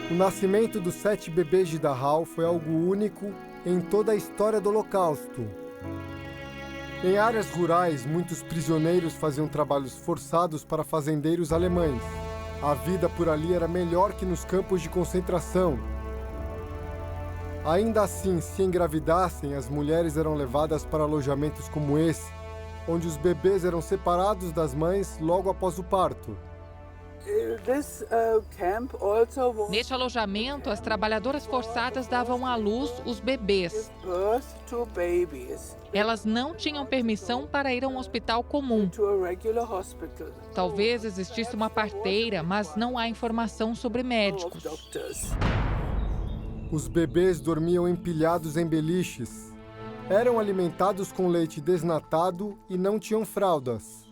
O nascimento dos 7 bebês de Dachau foi algo único em toda a história do Holocausto. Em áreas rurais, muitos prisioneiros faziam trabalhos forçados para fazendeiros alemães. A vida por ali era melhor que nos campos de concentração. Ainda assim, se engravidassem, as mulheres eram levadas para alojamentos como esse, onde os bebês eram separados das mães logo após o parto. Neste alojamento, as trabalhadoras forçadas davam à luz os bebês. Elas não tinham permissão para ir a um hospital comum. Talvez existisse uma parteira, mas não há informação sobre médicos. Os bebês dormiam empilhados em beliches. Eram alimentados com leite desnatado e não tinham fraldas.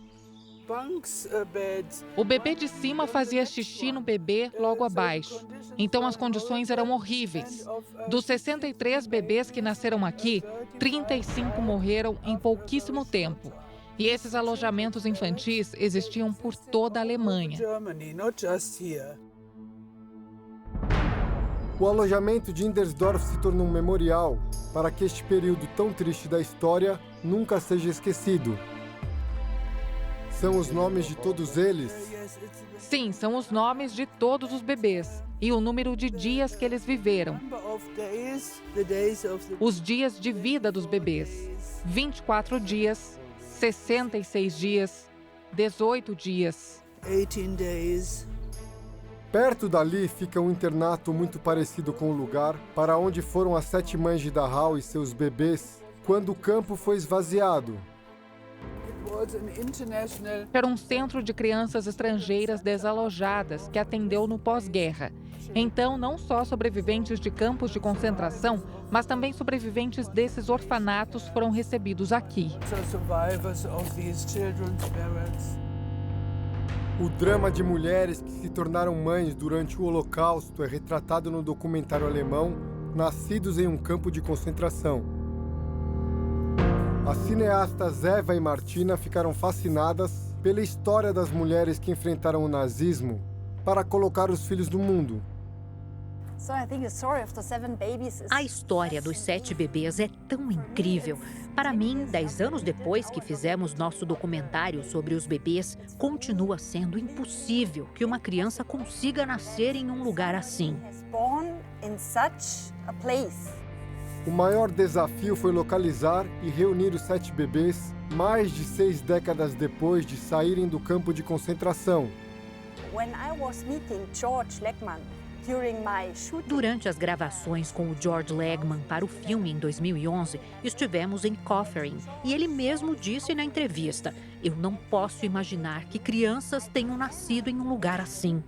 O bebê de cima fazia xixi no bebê logo abaixo. Então as condições eram horríveis. Dos 63 bebês que nasceram aqui, 35 morreram em pouquíssimo tempo. E esses alojamentos infantis existiam por toda a Alemanha. O alojamento de Indersdorf se tornou um memorial para que este período tão triste da história nunca seja esquecido. São os nomes de todos eles? Sim, são os nomes de todos os bebês e o número de dias que eles viveram. Os dias de vida dos bebês: 24 dias, 66 dias, 18 dias. Perto dali fica um internato muito parecido com o lugar para onde foram as 7 mães de Dachau e seus bebês quando o campo foi esvaziado. Era um centro de crianças estrangeiras desalojadas que atendeu no pós-guerra. Então, não só sobreviventes de campos de concentração, mas também sobreviventes desses orfanatos foram recebidos aqui. O drama de mulheres que se tornaram mães durante o Holocausto é retratado no documentário alemão Nascidos em um Campo de Concentração. As cineastas Eva e Martina ficaram fascinadas pela história das mulheres que enfrentaram o nazismo para colocar os filhos no mundo. A história dos 7 bebês é tão incrível. Para mim, 10 anos depois que fizemos nosso documentário sobre os bebês, continua sendo impossível que uma criança consiga nascer em um lugar assim. O maior desafio foi localizar e reunir os 7 bebês mais de 6 décadas depois de saírem do campo de concentração. Durante as gravações com o George Legman para o filme em 2011, estivemos em Kaufering e ele mesmo disse na entrevista: "Eu não posso imaginar que crianças tenham nascido em um lugar assim."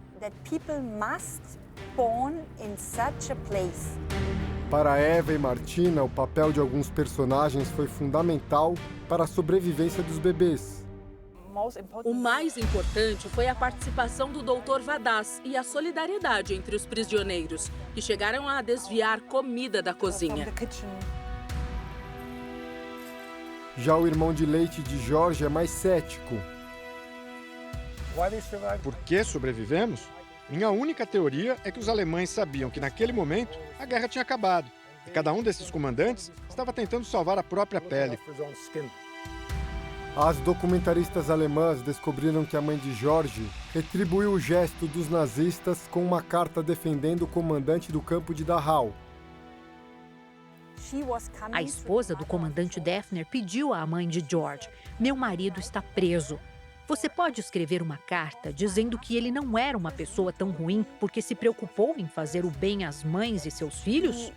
Para Eva e Martina, o papel de alguns personagens foi fundamental para a sobrevivência dos bebês. O mais importante foi a participação do Dr. Vadas e a solidariedade entre os prisioneiros, que chegaram a desviar comida da cozinha. Já o irmão de leite de Jorge é mais cético. Por que sobrevivemos? Minha única teoria é que os alemães sabiam que naquele momento a guerra tinha acabado e cada um desses comandantes estava tentando salvar a própria pele. As documentaristas alemãs descobriram que a mãe de Jorge retribuiu o gesto dos nazistas com uma carta defendendo o comandante do campo de Dachau. A esposa do comandante Defner pediu à mãe de George: "Meu marido está preso. Você pode escrever uma carta dizendo que ele não era uma pessoa tão ruim porque se preocupou em fazer o bem às mães e seus filhos?"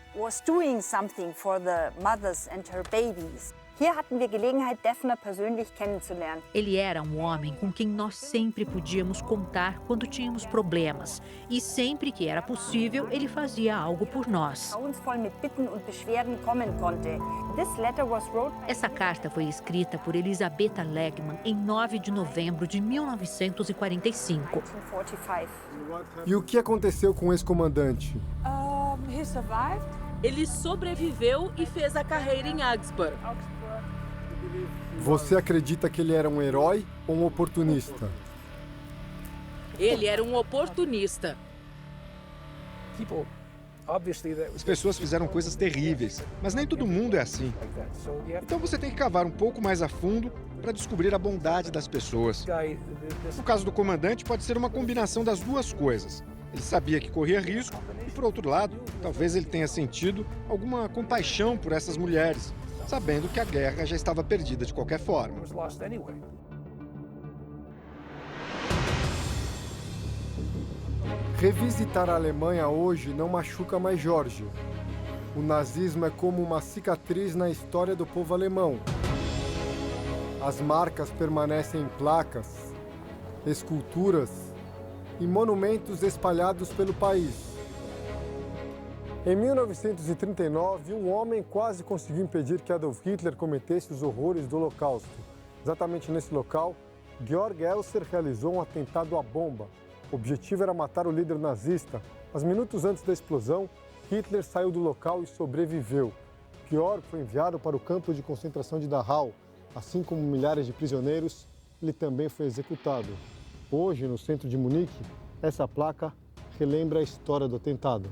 Hier hatten wir Gelegenheit, Defner persönlich kennenzulernen. Ele era um homem com quem nós sempre podíamos contar quando tínhamos problemas. E sempre que era possível, ele fazia algo por nós. Essa carta foi escrita por Elisabetta Legman em 9 de novembro de 1945. E o que aconteceu com o ex-comandante? Ele sobreviveu e fez a carreira em Augsburg. Você acredita que ele era um herói ou um oportunista? Ele era um oportunista. As pessoas fizeram coisas terríveis, mas nem todo mundo é assim. Então você tem que cavar um pouco mais a fundo para descobrir a bondade das pessoas. No caso do comandante, pode ser uma combinação das duas coisas. Ele sabia que corria risco e, por outro lado, talvez ele tenha sentido alguma compaixão por essas mulheres, sabendo que a guerra já estava perdida de qualquer forma. Revisitar a Alemanha hoje não machuca mais Jorge. O nazismo é como uma cicatriz na história do povo alemão. As marcas permanecem em placas, esculturas e monumentos espalhados pelo país. Em 1939, um homem quase conseguiu impedir que Adolf Hitler cometesse os horrores do Holocausto. Exatamente nesse local, Georg Elser realizou um atentado à bomba. O objetivo era matar o líder nazista, mas minutos antes da explosão, Hitler saiu do local e sobreviveu. Georg foi enviado para o campo de concentração de Dachau. Assim como milhares de prisioneiros, ele também foi executado. Hoje, no centro de Munique, essa placa relembra a história do atentado.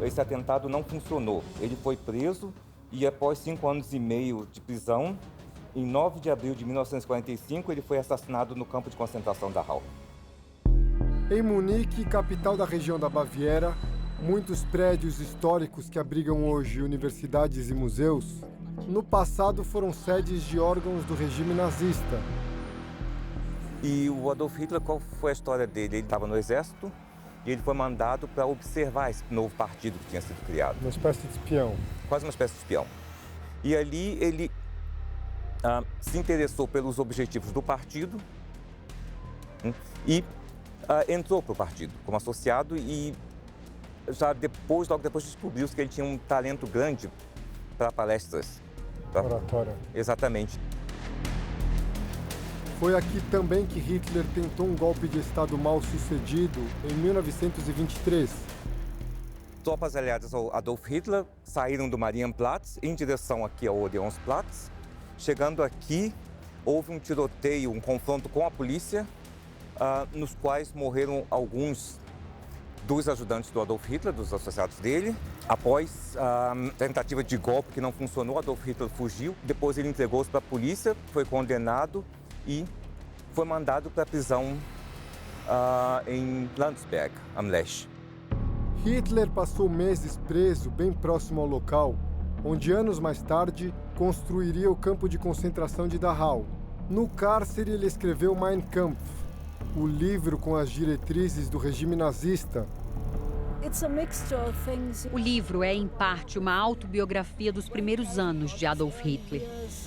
Esse atentado não funcionou. Ele foi preso e, após 5 anos e meio de prisão, em 9 de abril de 1945, ele foi assassinado no campo de concentração Dachau. Em Munique, capital da região da Baviera, muitos prédios históricos que abrigam hoje universidades e museus, no passado foram sedes de órgãos do regime nazista. E o Adolf Hitler, qual foi a história dele? Ele estava no exército e ele foi mandado para observar esse novo partido que tinha sido criado. Uma espécie de espião. Quase uma espécie de espião. E ali ele se interessou pelos objetivos do partido e entrou para o partido como associado e logo depois descobriu-se que ele tinha um talento grande para palestras. Oratória. Exatamente. Foi aqui também que Hitler tentou um golpe de Estado mal sucedido em 1923. Tropas aliadas ao Adolf Hitler saíram do Marienplatz em direção aqui ao Odeonsplatz. Chegando aqui, houve um tiroteio, um confronto com a polícia, nos quais morreram alguns dos ajudantes do Adolf Hitler, dos associados dele. Após a tentativa de golpe que não funcionou, Adolf Hitler fugiu. Depois ele entregou-se para a polícia, foi condenado e foi mandado para a prisão em Landsberg, am Lech. Hitler passou meses preso bem próximo ao local, onde anos mais tarde construiria o campo de concentração de Dachau. No cárcere ele escreveu Mein Kampf, o livro com as diretrizes do regime nazista. O livro é, em parte, uma autobiografia dos primeiros anos de Adolf Hitler.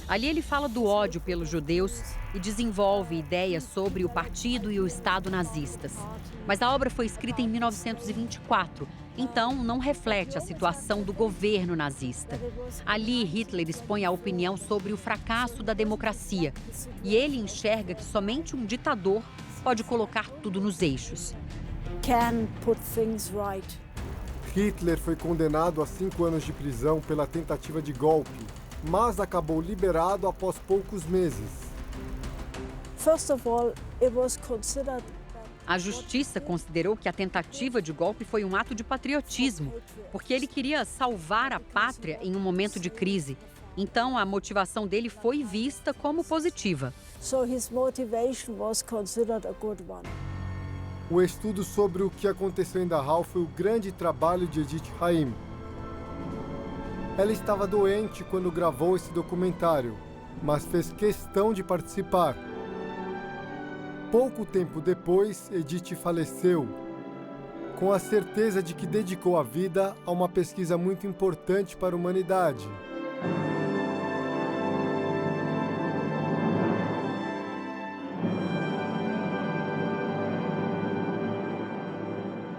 Ali ele fala do ódio pelos judeus e desenvolve ideias sobre o partido e o Estado nazistas. Mas a obra foi escrita em 1924, então não reflete a situação do governo nazista. Ali, Hitler expõe a opinião sobre o fracasso da democracia e ele enxerga que somente um ditador pode colocar tudo nos eixos. Hitler foi condenado a 5 anos de prisão pela tentativa de golpe, mas acabou liberado após poucos meses. A justiça considerou que a tentativa de golpe foi um ato de patriotismo, porque ele queria salvar a pátria em um momento de crise. Então, a motivação dele foi vista como positiva. O estudo sobre o que aconteceu em Dachau foi o grande trabalho de Edith Haim. Ela estava doente quando gravou esse documentário, mas fez questão de participar. Pouco tempo depois, Edith faleceu, com a certeza de que dedicou a vida a uma pesquisa muito importante para a humanidade.